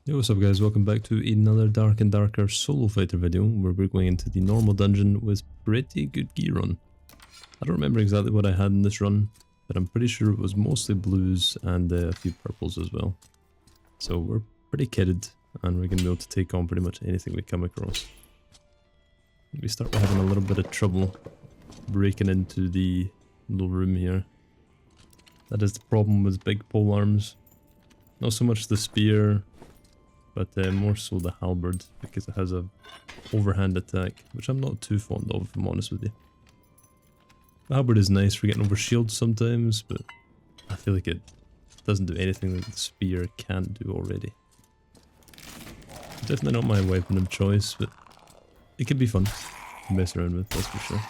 Yo, what's up guys, welcome back to another Dark and Darker solo fighter video where we're going into the normal dungeon with pretty good gear on. I don't remember exactly what I had in this run, but I'm pretty sure it was mostly blues and a few purples as well. So we're pretty kitted and we're going to be able to take on pretty much anything we come across. We start by having a little bit of trouble breaking into the little room here. That is the problem with big pole arms. Not so much the spear, but more so the halberd, because it has a overhand attack, which I'm not too fond of, if I'm honest with you. The halberd is nice for getting over shields sometimes, but I feel like it doesn't do anything that the spear can't do already. Definitely not my weapon of choice, but it can be fun to mess around with, that's for sure.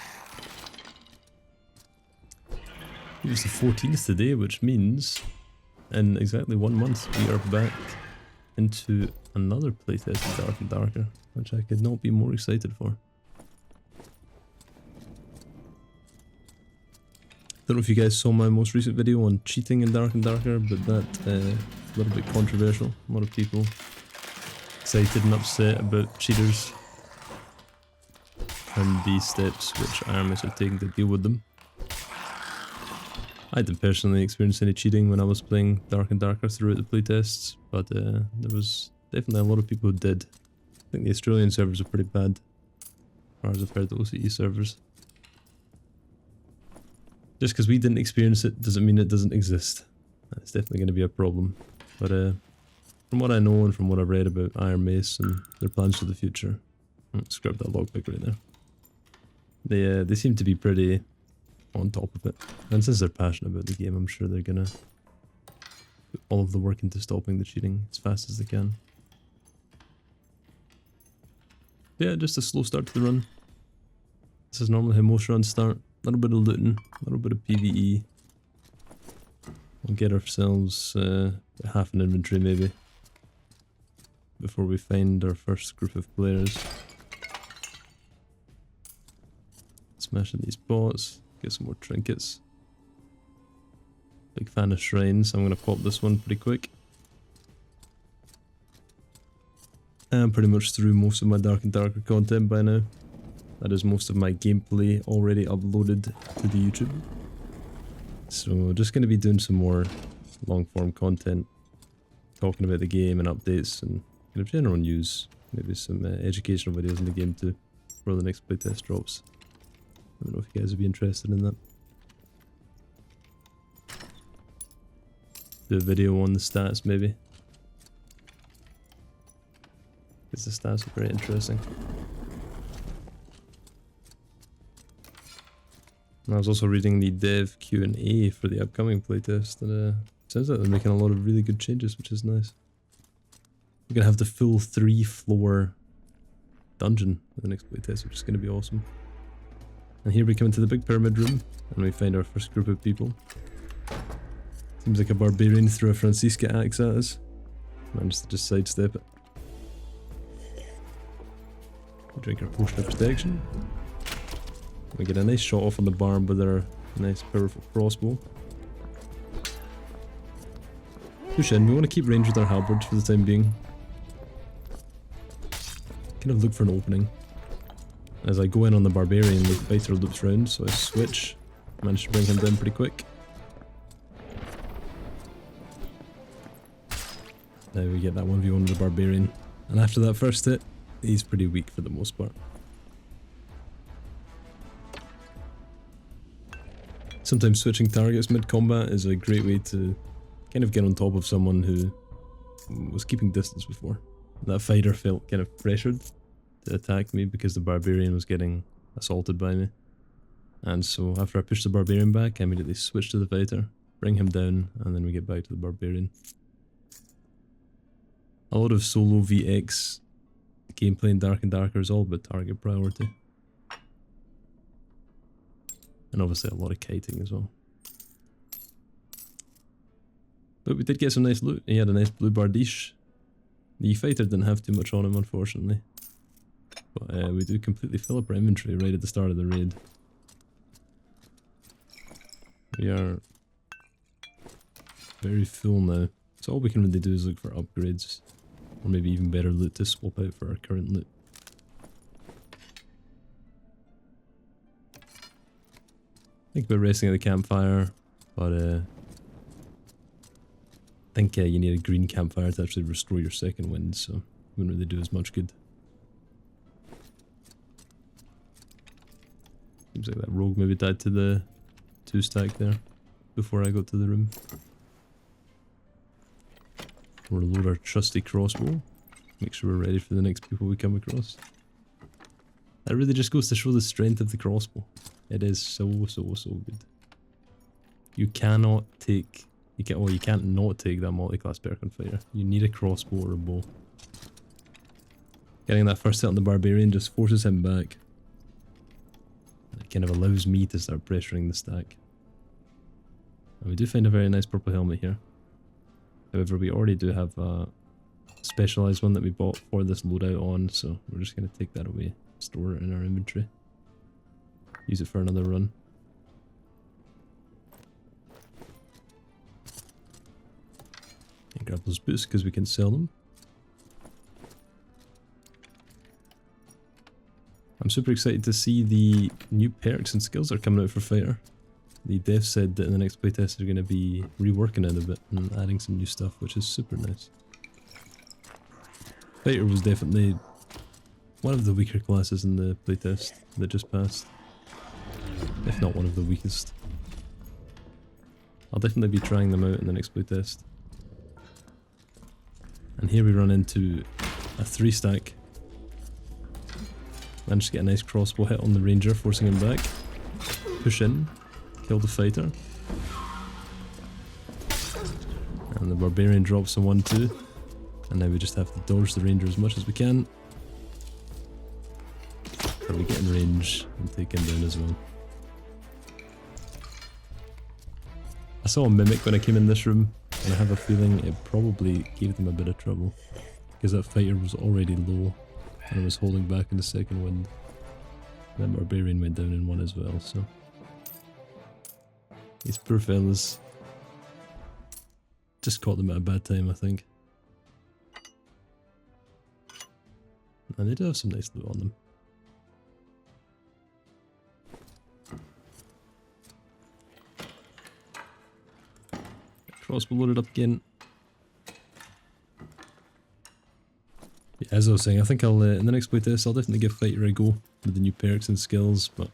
It was the 14th today, which means in exactly 1 month we are back into another playtest of Dark and Darker, which I could not be more excited for. Don't know if you guys saw my most recent video on cheating in Dark and Darker, but that a little bit controversial. A lot of people excited and upset about cheaters and the steps which Ironmace are taking to deal with them. I didn't personally experience any cheating when I was playing Dark and Darker throughout the playtests, but there was definitely a lot of people who did. I think the Australian servers are pretty bad, as far as I've heard the OCE servers. Just because we didn't experience it doesn't mean it doesn't exist. It's definitely going to be a problem. But from what I know and from what I've read about Ironmace and their plans for the future, scrub that logpick right there. They seem to be pretty on top of it, and since they're passionate about the game, I'm sure they're gonna put all of the work into stopping the cheating as fast as they can. But yeah, just a slow start to the run. This is normally how most runs start. A little bit of looting, a little bit of PvE. We'll get ourselves half an inventory maybe before we find our first group of players. Smashing these bots. Get some more trinkets. Big fan of shrines, so I'm going to pop this one pretty quick. I'm pretty much through most of my Dark and Darker content by now. That is most of my gameplay already uploaded to the YouTube. So just going to be doing some more long form content, talking about the game and updates and kind of general news. Maybe some educational videos in the game too, before the next playtest drops. I don't know if you guys would be interested in that. Do a video on the stats maybe. Because the stats are very interesting. And I was also reading the dev Q&A for the upcoming playtest, and it sounds like they're making a lot of really good changes, which is nice. We're gonna have the full 3-floor dungeon for the next playtest, which is gonna be awesome. And here we come into the big pyramid room, and we find our first group of people. Seems like a barbarian threw a Francisca axe at us. Managed to just sidestep it. We drink our potion of protection. We get a nice shot off on the barb with our nice powerful crossbow. Push in, we want to keep range with our halberd for the time being. Kind of look for an opening. As I go in on the barbarian, the fighter loops round, so I switch. Managed to bring him down pretty quick. Now we get that 1v1 with the barbarian. And after that first hit, he's pretty weak for the most part. Sometimes switching targets mid-combat is a great way to kind of get on top of someone who was keeping distance before. That fighter felt kind of pressured to attack me because the barbarian was getting assaulted by me. And so after I push the barbarian back, I immediately switch to the fighter, bring him down, and then we get back to the barbarian. A lot of solo VX gameplay in Dark and Darker is all about target priority. And obviously a lot of kiting as well. But we did get some nice loot. He had a nice blue bardiche. The fighter didn't have too much on him, unfortunately. But we do completely fill up our inventory right at the start of the raid. We are very full now. So all we can really do is look for upgrades. Or maybe even better loot to swap out for our current loot. Think about resting at the campfire, but I think you need a green campfire to actually restore your second wind, so it wouldn't really do as much good. Seems like that rogue maybe died to the 2-stack there before I got to the room. We'll load our trusty crossbow. Make sure we're ready for the next people we come across. That really just goes to show the strength of the crossbow. It is so good. You cannot take... you can't not take that multi-class Berkan fighter. You need a crossbow or a bow. Getting that first hit on the barbarian just forces him back. And it kind of allows me to start pressuring the stack. And we do find a very nice purple helmet here. However, we already do have a specialised one that we bought for this loadout on, so we're just going to take that away. Store it in our inventory. Use it for another run. And grab those boots because we can sell them. I'm super excited to see the new perks and skills that are coming out for Fighter. The dev said that in the next playtest they're going to be reworking it a bit and adding some new stuff, which is super nice. Fighter was definitely one of the weaker classes in the playtest that just passed. If not one of the weakest. I'll definitely be trying them out in the next playtest. And here we run into a 3-stack. Managed to get a nice crossbow hit on the ranger, forcing him back. Push in. Kill the fighter. And the barbarian drops a 1-2. And now we just have to dodge the ranger as much as we can. But we get in range and take him down as well. I saw a mimic when I came in this room, and I have a feeling it probably gave them a bit of trouble. Because that fighter was already low, and I was holding back in the second wind. That barbarian went down in one as well, so... These poor fellas. Just caught them at a bad time, I think. And they do have some nice loot on them. Crossbow loaded up again. Yeah, as I was saying, I think I'll, in the next playtest, I'll definitely give Fighter a go with the new perks and skills, but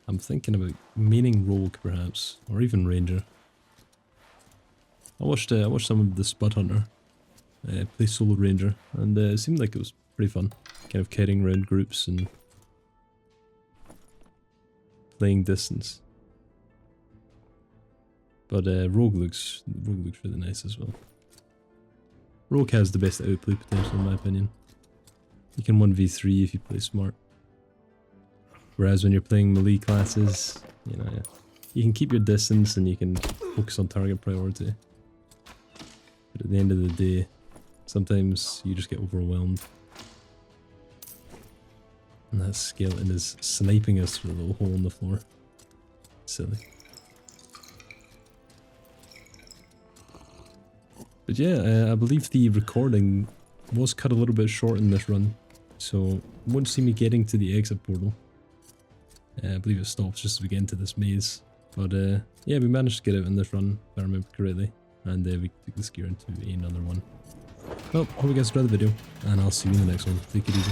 I'm thinking about maining Rogue, perhaps, or even Ranger. I watched some of the Spud Hunter play solo Ranger, and it seemed like it was pretty fun. Kind of carrying around groups and playing distance. But Rogue looks really nice as well. Rogue has the best outplay potential in my opinion. You can 1v3 if you play smart. Whereas when you're playing melee classes, you know, you can keep your distance and you can focus on target priority. But at the end of the day, sometimes you just get overwhelmed. And that skeleton is sniping us through a little hole in the floor. Silly. But yeah, I believe the recording was cut a little bit short in this run, so you won't see me getting to the exit portal. I believe it stops just as we get into this maze. But yeah, we managed to get out in this run, if I remember correctly, and we took this gear into another one. Well, hope you guys enjoyed the video, and I'll see you in the next one. Take it easy.